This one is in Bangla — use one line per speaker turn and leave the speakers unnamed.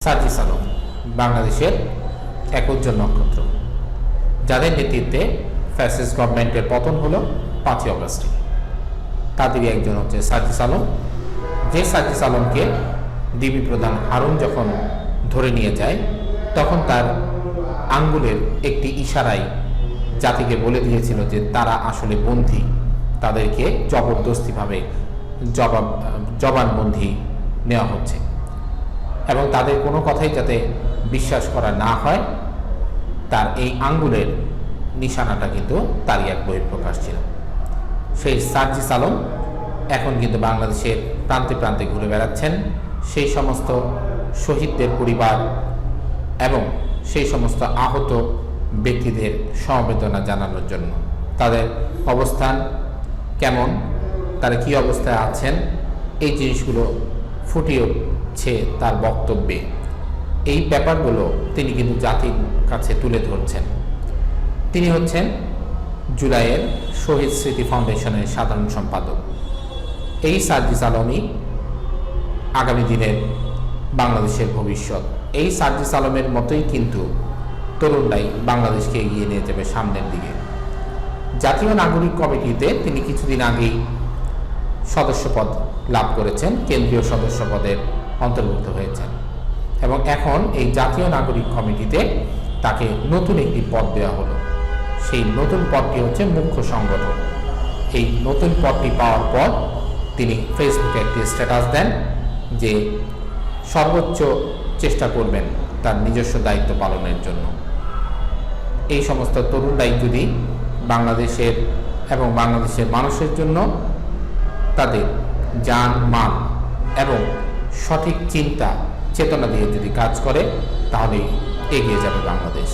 সার্জিস আলম বাংলাদেশের এক উজ্জ্বল নক্ষত্র, যাদের নেতৃত্বে ফ্যাসিস্ট গভর্নমেন্টের পতন হলো 5ই অগস্টে। তাদেরই একজন হচ্ছে সার্জিস আলম। যে সার্জিস আলমকে ডিবি প্রধান হারুন যখন ধরে নিয়ে যায়, তখন তার আঙ্গুলের একটি ইশারায় জাতিকে বলে দিয়েছিল যে তারা আসলে বন্দী, তাদেরকে জবরদস্তিভাবে জবানবন্দি নেওয়া হচ্ছে এবং তাদের কোনো কথাই যাতে বিশ্বাস করা না হয়, তার এই আঙ্গুলের নিশানাটা কিন্তু তারই এক বহিঃপ্রকাশ ছিল। সেই সার্জিস আলম এখন কিন্তু বাংলাদেশের প্রান্তে প্রান্তে ঘুরে বেড়াচ্ছেন সেই সমস্ত শহীদদের পরিবার এবং সেই সমস্ত আহত ব্যক্তিদের সমবেদনা জানানোর জন্য। তাদের অবস্থান কেমন, তারা কী অবস্থায় আছেন, এই জিনিসগুলো ফুটিয়ে উঠছে তার বক্তব্যে। এই ব্যাপারগুলো তিনি কিন্তু জাতির কাছে তুলে ধরছেন। তিনি হচ্ছেন জুলাইয়ের শহীদ স্মৃতি ফাউন্ডেশনের সাধারণ সম্পাদক। এই সার্জিস আলমই আগামী দিনের বাংলাদেশের ভবিষ্যৎ। এই সার্জিস আলমের মতোই কিন্তু তরুণরাই বাংলাদেশকে এগিয়ে নিয়ে যাবে সামনের দিকে। জাতীয় নাগরিক কমিটিতে তিনি কিছুদিন আগেই সদস্যপদ লাভ করেছেন, কেন্দ্রীয় সদস্য পদের অন্তর্ভুক্ত হয়েছেন এবং এখন এই জাতীয় নাগরিক কমিটিতে তাকে নতুন একটি পদ দেওয়া হলো। সেই নতুন পদটি হচ্ছে মুখ্য সংগঠক। এই নতুন পদটি পাওয়ার পর তিনি ফেসবুকে একটি স্ট্যাটাস দেন যে সর্বোচ্চ চেষ্টা করবেন তার নিজস্ব দায়িত্ব পালনের জন্য। এই সমস্ত তরুণরাই যদি বাংলাদেশের এবং বাংলাদেশের মানুষের জন্য তাদের জান মান এবং সঠিক চিন্তা চেতনা দিয়ে যদি কাজ করে, তাহলে এগিয়ে যাবে বাংলাদেশ।